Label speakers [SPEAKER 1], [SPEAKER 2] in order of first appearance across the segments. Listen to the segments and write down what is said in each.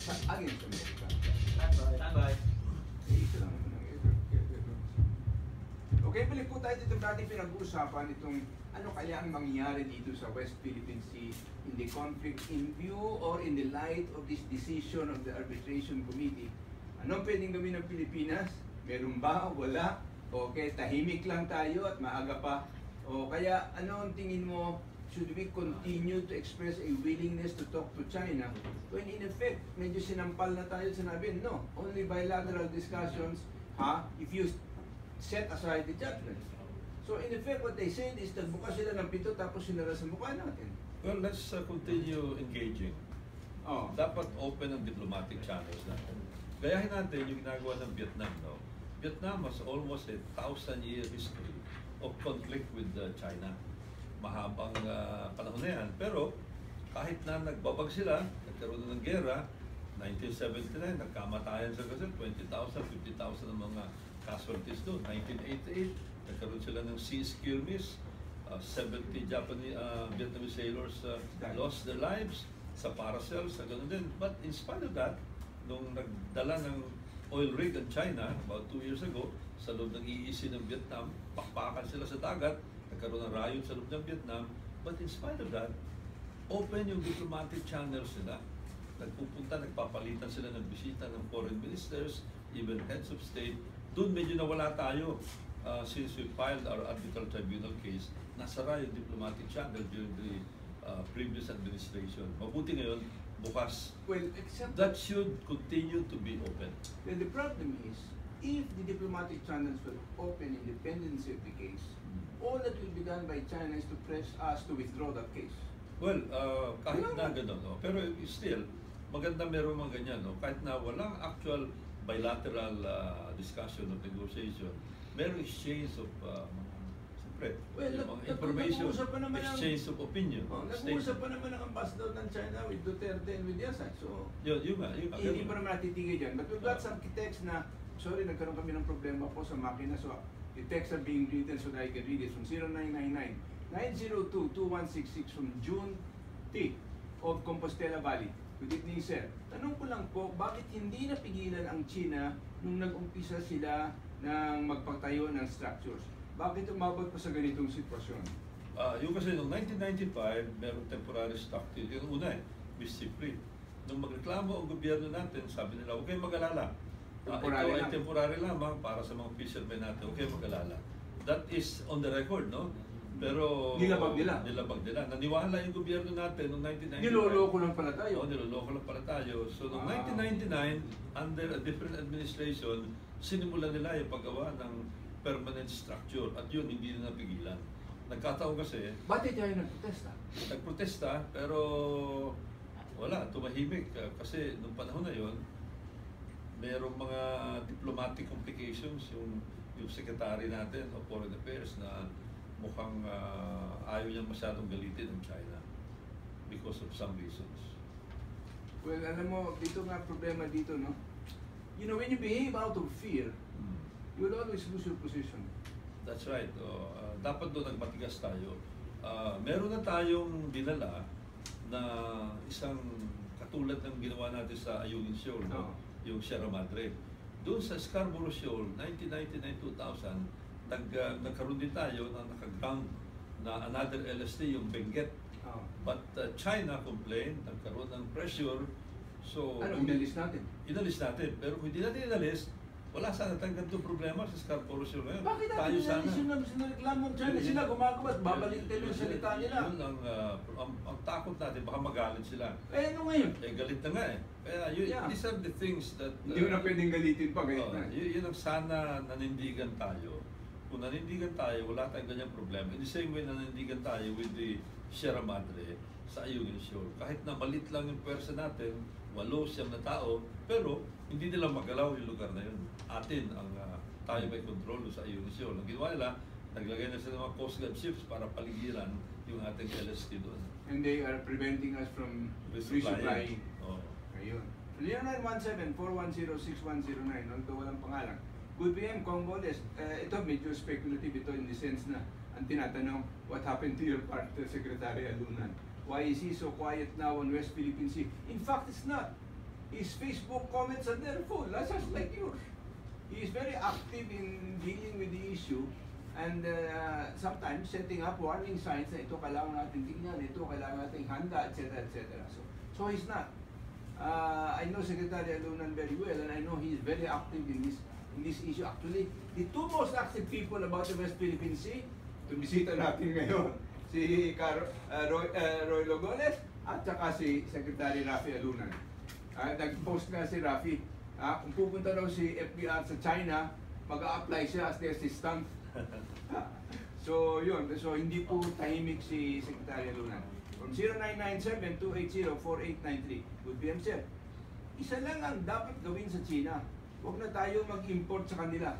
[SPEAKER 1] against America.
[SPEAKER 2] Standby.
[SPEAKER 1] Isa lang naman ang okay, balik po tayo dito dati pinag-uusapan itong ano kaya ang mangyayari dito sa West Philippine Sea in the conflict in view or in the light of this decision of the Arbitration Committee. Anong pwedeng gawin ng Pilipinas? Meron ba? Wala? Okay, tahimik lang tayo at maaga pa. O kaya ano ang tingin mo? Should we continue to express a willingness to talk to China when in effect, medyo sinampal na tayo at sinabi, no, only bilateral discussions, if you set aside the judgment. So in effect, what they said is that bukas sila ng pito tapos sinara sa mukha natin.
[SPEAKER 3] Well, let's continue engaging.
[SPEAKER 1] Oh.
[SPEAKER 3] Dapat open ang diplomatic channels natin. Gayahin natin yung ginagawa ng Vietnam, no? Vietnam has almost a 1,000-year history of conflict with China. Mahabang panahon na yan. Pero kahit na nagbabag sila, nagkaroon ng gera, 1979, nagkamatayan sa Quezon, 20,000, 50,000 ang mga casualties doon. 1988, nagkaroon sila ng sea skirmish, 70 Vietnamese sailors lost their lives sa Paracel, sa ganun din. But in spite of that, nung nagdala ng oil rig ang China about 2 years ago, sa loob ng EEZ ng Vietnam, pakpakan sila sa dagat, nagkaroon ng riot sa loob ng Vietnam. But in spite of that, open yung diplomatic channels nila. Nagpupunta, nagpapalitan sila ng bisita ng foreign ministers, even heads of state. Doon medyo nawala tayo since we filed our arbitral tribunal case. Nasara yung diplomatic channel during the previous administration. Mabuti ngayon, bukas.
[SPEAKER 1] Well, except
[SPEAKER 3] that should continue to be open.
[SPEAKER 1] Well, the problem is, if the diplomatic channels were open independently of the case, all that will be done by China is to press us to withdraw that case.
[SPEAKER 3] Well, kahit na gano'n, no? Pero still, maganda meron mga ganyan, no? Kahit na walang actual bilateral discussion of negotiation, merong exchange of information, exchange of opinion.
[SPEAKER 1] Nag-uusap pa naman ang ambassador ng China with Duterte and with Yasay. So,
[SPEAKER 3] yun nga.
[SPEAKER 1] Hindi pa naman natitigay dyan. But we've got some texts na, sorry, nagkaroon kami ng problema po sa makina. So, the texts are being written so that I can read it. From 0999-902-2166 from June T. of Compostela Valley. Good evening, sir. Tanong ko lang po, bakit hindi napigilan ang China nung nag-umpisa sila ng magpatayo ng structures? Bakit umabot pa sa ganitong sitwasyon?
[SPEAKER 3] Yung kasi noong 1995, meron temporary structure. Yung una mischief free. Nung magreklamo ang gobyerno natin, sabi nila, huwag kayong mag-alala. Ito ay temporary lamang para sa mga fishermen natin, huwag kayong mag-alala. That is on the record, no? Pero
[SPEAKER 1] nilabag nila.
[SPEAKER 3] Naniwala yung gobyerno natin noong 1995.
[SPEAKER 1] Niloloko lang pala tayo.
[SPEAKER 3] Oo, niloloko lang pala tayo. So noong 1999, under a different administration, sinimulan nila yung paggawa ng permanent structure at yun hindi na napigilan. Nagkataon kasi...
[SPEAKER 1] Bakit tayo nagprotesta?
[SPEAKER 3] Nagprotesta pero wala, tumahimik. Kasi nung panahon na yun, mayroong mga diplomatic complications yung secretary natin of Foreign Affairs na mukhang ayaw niyang masyadong galitin ng China because of some reasons.
[SPEAKER 1] Well, alam mo, dito nga problema dito, no? You know, when you behave out of fear, you will always lose your position.
[SPEAKER 3] That's right. Dapat doon nagmatigas tayo. Meron na tayong dinala na isang katulad ng ginawa natin sa Ayungin Shoal, no? Yung Sierra Madre. Doon sa Scarborough Shoal, 1999-2000, nagkaroon din tayo na nakaground na another LST, yung Benguet. But China complained, nagkaroon ng pressure. So,
[SPEAKER 1] inalis natin?
[SPEAKER 3] Inalis natin. Pero kung hindi natin inalis, wala sana tayong ganitong problema sa Scarborough Shoal ngayon.
[SPEAKER 1] Bakit natin inalis yung sinareklamo ng China? Sila gumagawa at babalik tayo yung salita nila.
[SPEAKER 3] Yun ang takot natin, baka magalit sila.
[SPEAKER 1] Ano ngayon?
[SPEAKER 3] Galit na nga Kaya these are the things that...
[SPEAKER 1] Hindi mo na pwedeng galitin pa, galit na.
[SPEAKER 3] Yun ang sana nanindigan tayo. Kung nanindigan tayo, wala tayong ganyang problema. In the same way, nanindigan tayo with the Sierra Madre sa Ayungin Shoal. Kahit na malit lang yung pwersa natin, 8 na tao, pero hindi nila magalaw yung lugar na yun. Atin ang tayo may control sa Ayungin Shoal. Ang ginawa nila, naglagay na sila ng mga Coast Guard ships para paligiran yung ating LST doon.
[SPEAKER 1] And they are preventing us from resupplying. Ayun. 0917-410-6109, although walang pangalan. Good PM, Congoles. Ito medyo speculative ito in the sense na ang tinatanong, what happened to your partner, Secretary Alunan? Why is he so quiet now on West Philippine Sea? In fact, it's not. his Facebook comments are there full, just like yours. He is very active in dealing with the issue and sometimes setting up warning signs na ito kailangan natin tingnan, ito kailangan natin handa, etc. etc. So he's not. I know Secretary Alunan very well, and I know he is very active in this issue. Actually, the two most active people about the West Philippine Sea, tumisita natin ngayon, si Roy Logones at saka si Secretary Rafi Alunan. Nag-post nga si Rafi, kung pupunta daw si FBR sa China, mag-a-apply siya as the assistant. So yun, so hindi po tahimik si Secretary Alunan. From 0997-280-4893. Good PM, sir. Isa lang ang dapat gawin sa China. Huwag na tayo mag-import sa kanila.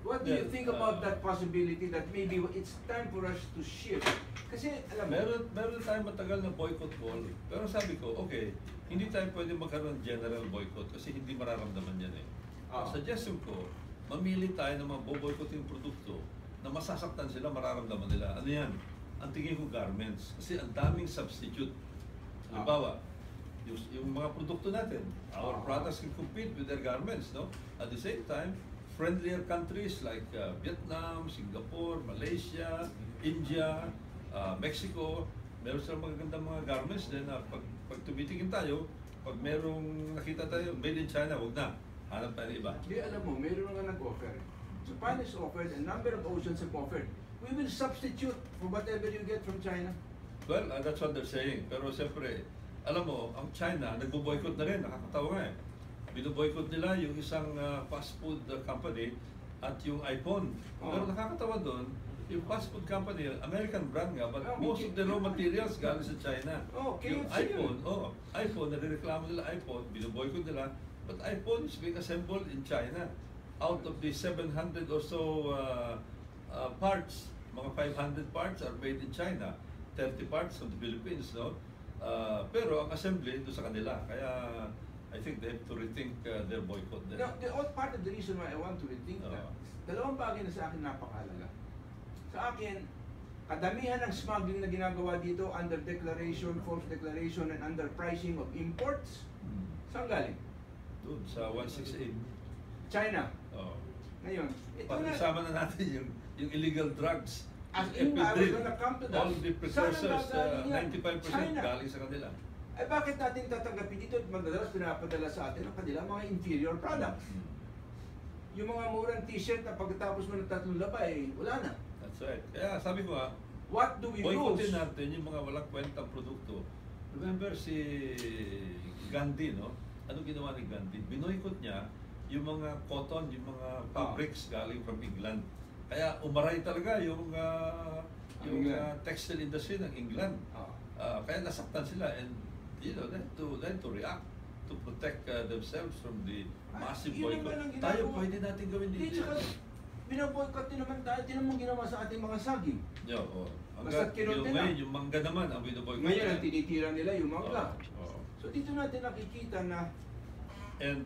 [SPEAKER 1] What do you think about that possibility that maybe it's time for us to shift? Kasi alam mo,
[SPEAKER 3] meron tayong matagal na boycott wall. Pero sabi ko, okay, hindi tayo pwede magkaroon ng general boycott kasi hindi mararamdaman yan eh. Suggestion ko, mamili tayo ng mga boycott yung produkto na masasaktan sila, mararamdaman nila. Ano yan? Ang tingin ko garments. Kasi ang daming substitute. Halimbawa, yung mga produkto natin, our products can compete with their garments, no? At the same time, friendlier countries like Vietnam, Singapore, Malaysia, India, Mexico, meron silang magagandang mga garments din na pag tumitingin tayo, pag merong nakita tayo, made in China, huwag na. Hanap tayo ng iba.
[SPEAKER 1] Hindi, alam mo, meron nga nag-offer. Japan is offered, a number of oceans have offered. We will substitute for whatever you get from China.
[SPEAKER 3] Well, that's what they're saying. Pero siyempre, alam mo, ang China, nagbo-boycott na rin. Nakakatawa nga eh. Bino-boycott nila yung isang fast food company at yung iPhone. Pero nakakatawa doon, yung fast food company, American brand nga, but most of the raw materials galing sa China. Yung iPhone, iPhone, nare-reklamo nila iPhone, bino-boycott nila, but iPhone is being assembled in China. Out of the 700 or so parts, mga 500 parts are made in China, 30 parts from the Philippines, no? Pero ang assembly doon sa kanila, kaya I think they have to rethink their boycott there.
[SPEAKER 1] Now, part of the reason why I want to rethink that, dalawang bagay na sa akin napakahalaga. Sa akin, kadamihan ng smuggling na ginagawa dito under declaration, false declaration, and under pricing of imports, saan galing?
[SPEAKER 3] Doon, sa 168.
[SPEAKER 1] China. Ngayon, ito na,
[SPEAKER 3] isama na natin yung illegal drugs.
[SPEAKER 1] as in, I was gonna come to that.
[SPEAKER 3] All the precursors,
[SPEAKER 1] Saan ang
[SPEAKER 3] 95%
[SPEAKER 1] China.
[SPEAKER 3] galing sa kanila.
[SPEAKER 1] Eh bakit natin tatanggapin dito at madalas pinapadala sa atin ang kanilang mga inferior products? Yung mga murang t-shirt na pagkatapos mo ng 3 labay, wala na.
[SPEAKER 3] That's right. Kaya sabi ko
[SPEAKER 1] What do we
[SPEAKER 3] boycottin
[SPEAKER 1] lose?
[SPEAKER 3] natin yung mga walang kwentang produkto. Remember si Gandhi, no? Ano ginawa ni Gandhi? Binoykot niya yung mga cotton, yung mga fabrics galing from England. Kaya umaray talaga yung textile industry ng England. Kaya nasaktan sila and you know, then to react to protect themselves from the massive boycott. Tayo pwede natin gawin dito.
[SPEAKER 1] Binaboycott din naman tayo, din naman ginawa sa ating mga saging.
[SPEAKER 3] Hanggat yung mangga naman ang binaboycott.
[SPEAKER 1] Ngayon ang tinitira nila yung mangga. So dito natin nakikita na
[SPEAKER 3] and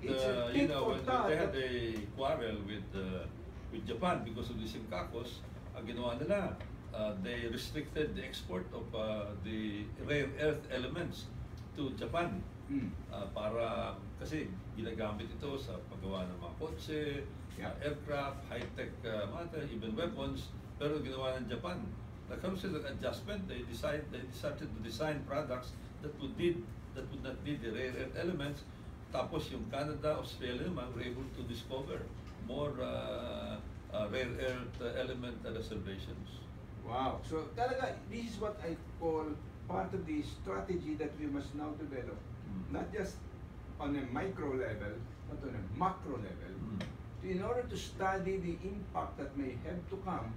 [SPEAKER 3] you know, when they had a quarrel with Japan because of the Simcacos, ang ginawa nila, they restricted the export of the rare earth elements to Japan. Para kasi ginagamit ito sa paggawa ng mga kotse, aircraft, high-tech even weapons, pero ginawa ng Japan. Nagkaroon sila ng adjustment, they decided to design products that would not need the rare earth elements. Tapos yung Canada, Australia naman were able to discover more rare earth element reservations.
[SPEAKER 1] Wow. So talaga, this is what I call part of the strategy that we must now develop. Not just on a micro level, but on a macro level. In order to study the impact that may have to come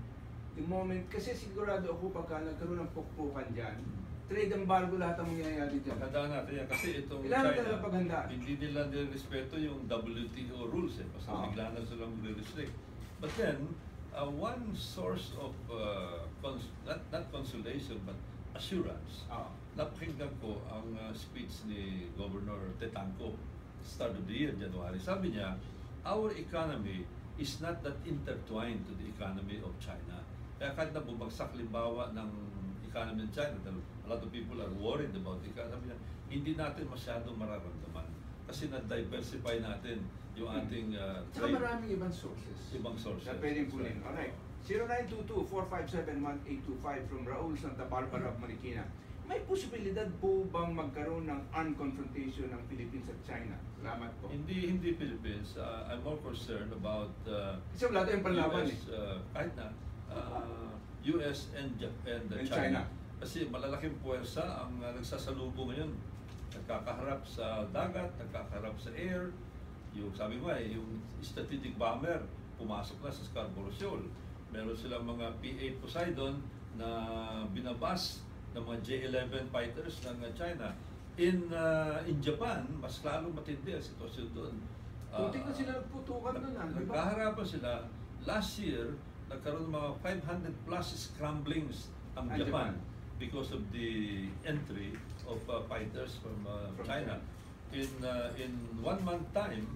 [SPEAKER 1] the moment, kasi sigurado ako pagka nagkaroon ng pukpukan dyan, trade embargo lahat ang mangyayari dyan.
[SPEAKER 3] Paghandaan natin yan kasi itong
[SPEAKER 1] China,
[SPEAKER 3] hindi nila nirespeto yung WTO rules eh. Basta bigla na silang re-restrict. But then, one source of, not consolation, but assurance. Napakinggan ko ang speech ni Governor Tetanco, start of the year, January. Sabi niya, our economy is not that intertwined to the economy of China. Kaya kahit na bumagsak limbawa ng economy ng China, a lot of people are worried about the economy, hindi natin masyadong mararamdaman. kasi na-diversify natin yung ating
[SPEAKER 1] Saka
[SPEAKER 3] trade.
[SPEAKER 1] maraming ibang sources.
[SPEAKER 3] Ibang sources.
[SPEAKER 1] Na pwedeng
[SPEAKER 3] That's
[SPEAKER 1] pulin.
[SPEAKER 3] right.
[SPEAKER 1] Alright. 0922-457-1825 from Raul Santa Barbara of Marikina. May posibilidad po bang magkaroon ng unconfrontation ng Philippines at China? Salamat po.
[SPEAKER 3] Hindi Philippines. I'm more concerned about
[SPEAKER 1] Kasi wala tayong panlaban
[SPEAKER 3] US, kahit na US and
[SPEAKER 1] And
[SPEAKER 3] China.
[SPEAKER 1] China.
[SPEAKER 3] Kasi malalaking puwersa ang nagsasalubong ngayon. Nagkakaharap sa dagat, nagkakaharap sa air. Yung sabi ko yung strategic bomber pumasok na sa Scarborough Shoal. Meron silang mga P-8 Poseidon na binabas ng mga J-11 fighters ng China. In Japan, mas lalong matindi ang sitwasyon doon.
[SPEAKER 1] Kunti na sila nagputukan doon, di ba?
[SPEAKER 3] Nagkaharapan sila. Last year, nagkaroon ng mga 500 plus scramblings ang Japan because of the entry of fighters from China. In 1 month time,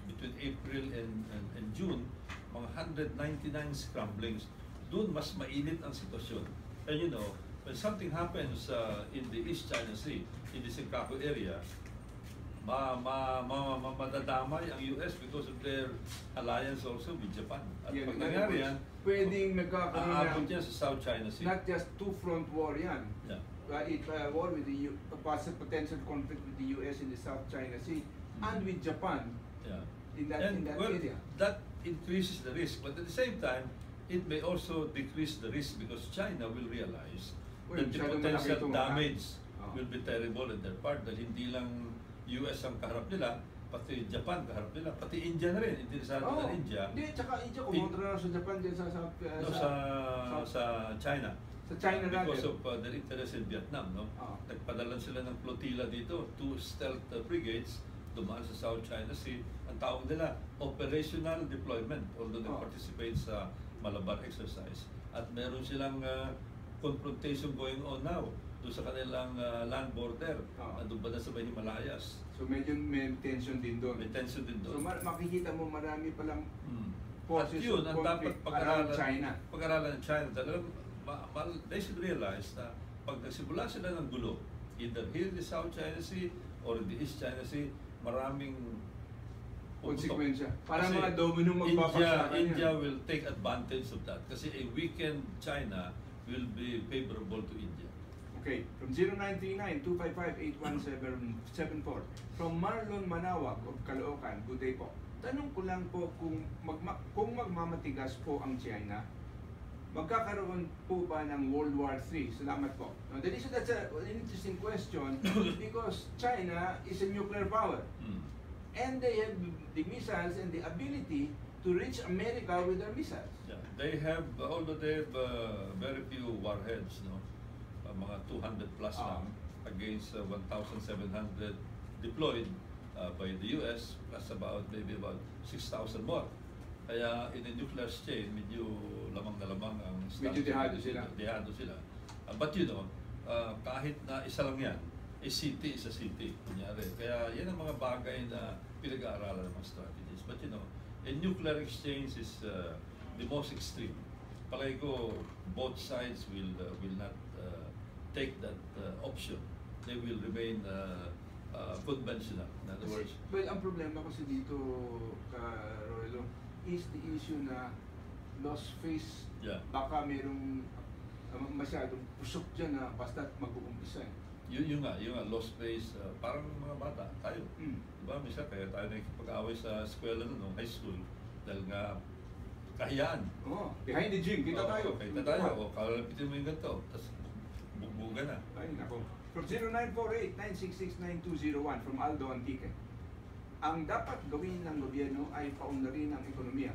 [SPEAKER 3] between April and June, mga 199 scramblings. Doon mas mainit ang sitwasyon. And you know, when something happens in the East China Sea, in the Senkaku area, madadamay ang US because of their alliance also with Japan. At pag nangyari yan,
[SPEAKER 1] pwedeng magkakaroon
[SPEAKER 3] aabot
[SPEAKER 1] ng
[SPEAKER 3] yan sa South China Sea.
[SPEAKER 1] not just two-front war yan.
[SPEAKER 3] Yeah.
[SPEAKER 1] War with the potential conflict with the US in the South China Sea and with Japan
[SPEAKER 3] Yeah.
[SPEAKER 1] in that
[SPEAKER 3] Well,
[SPEAKER 1] area.
[SPEAKER 3] that increases the risk, but at the same time, it may also decrease the risk because China will realize that the
[SPEAKER 1] masyadong malaki
[SPEAKER 3] potential
[SPEAKER 1] itong
[SPEAKER 3] damage
[SPEAKER 1] Oh.
[SPEAKER 3] will be terrible in their part dahil hindi lang US ang kaharap nila, pati Japan kaharap nila, pati India na rin, interesado na India.
[SPEAKER 1] Hindi, tsaka India, kumontra na sa Japan din sa
[SPEAKER 3] China.
[SPEAKER 1] Sa China
[SPEAKER 3] Because
[SPEAKER 1] natin.
[SPEAKER 3] of their interest in Vietnam, no?
[SPEAKER 1] Oo.
[SPEAKER 3] Nagpadalan sila ng flotilla dito, 2 stealth brigades, dumaan sa South China Sea. Ang tawag nila, operational deployment, although they participate sa Malabar exercise. At meron silang confrontation going on now doon sa kanilang land border, doon ba na sa may Himalayas.
[SPEAKER 1] So medyo may tension din doon.
[SPEAKER 3] May tension din
[SPEAKER 1] So
[SPEAKER 3] doon.
[SPEAKER 1] makikita mo marami palang
[SPEAKER 3] At
[SPEAKER 1] forces
[SPEAKER 3] yun,
[SPEAKER 1] of
[SPEAKER 3] ang dapat
[SPEAKER 1] conflict around China.
[SPEAKER 3] pag-aralan ng China, talagang they should realize na pag nagsimula sila ng gulo, either here in the South China Sea or in the East China Sea, maraming
[SPEAKER 1] Konsekwensya. Parang
[SPEAKER 3] Kasi
[SPEAKER 1] mga domino magbabagsakan
[SPEAKER 3] India will take advantage of that kasi a weakened China will be favorable to India.
[SPEAKER 1] Okay, from 0939-255-81774. From Marlon Manawag of Caloocan, good day po. Tanong ko lang po kung magmamatigas po ang China, magkakaroon po ba ng World War III? Salamat po. Now, that's an interesting question because China is a nuclear power. And they have the missiles and the ability to reach America with their missiles.
[SPEAKER 3] Yeah, they have, although they have very few warheads, no? Mga 200 plus lang against 1,700 deployed by the US, plus maybe about 6,000 more. Kaya in the nuclear chain, medyo lamang na lamang ang
[SPEAKER 1] Medyo dehado sila.
[SPEAKER 3] Dehado sila. But you know, kahit na isa lang yan, a city is a city, kunyari. Kaya yan ang mga bagay na pinag-aaralan ng mga strategies. But you know, a nuclear exchange is the most extreme. Palagi ko, both sides will not take that option. They will remain conventional. In other words,
[SPEAKER 1] Well, ang problema kasi dito, Roelo, is the issue na lost face.
[SPEAKER 3] yeah.
[SPEAKER 1] Baka mayroong masyadong pusok dyan na basta mag-uumpisa.
[SPEAKER 3] Yun nga, lost face, parang mga bata, tayo. Diba, minsan kaya tayo nakikipag-away sa eskwela nung high school dahil nga kahiyaan.
[SPEAKER 1] Behind the gym, kita tayo.
[SPEAKER 3] Kita tayo, kalapitin mo yung ganito, tapos bugbugan na.
[SPEAKER 1] Ay, nako. From 0948-966-9201 from Aldo Antique. Ang dapat gawin ng gobyerno ay paunlarin ang ekonomiya.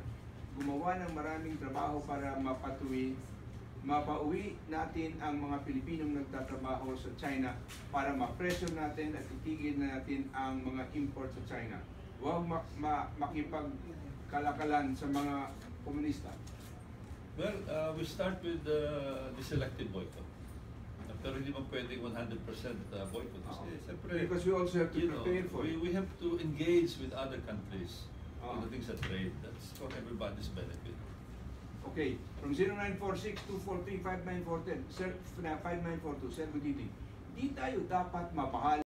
[SPEAKER 1] Gumawa ng maraming trabaho para mapauwi natin ang mga Pilipinong nagtatrabaho sa China para ma-pressure natin at itigil natin ang mga import sa China. Huwag makipagkalakalan sa mga komunista.
[SPEAKER 3] Well, we start with the selective boycott. Pero hindi man pwedeng 100% boycott. Kasi, siyempre,
[SPEAKER 1] Because we also have to prepare for it.
[SPEAKER 3] we have to engage with other countries pagdating sa trade. That's for everybody's benefit.
[SPEAKER 1] Okay, from 0946-243-5942, Sir, 5942, Sir Buditi, di tayo dapat mapahal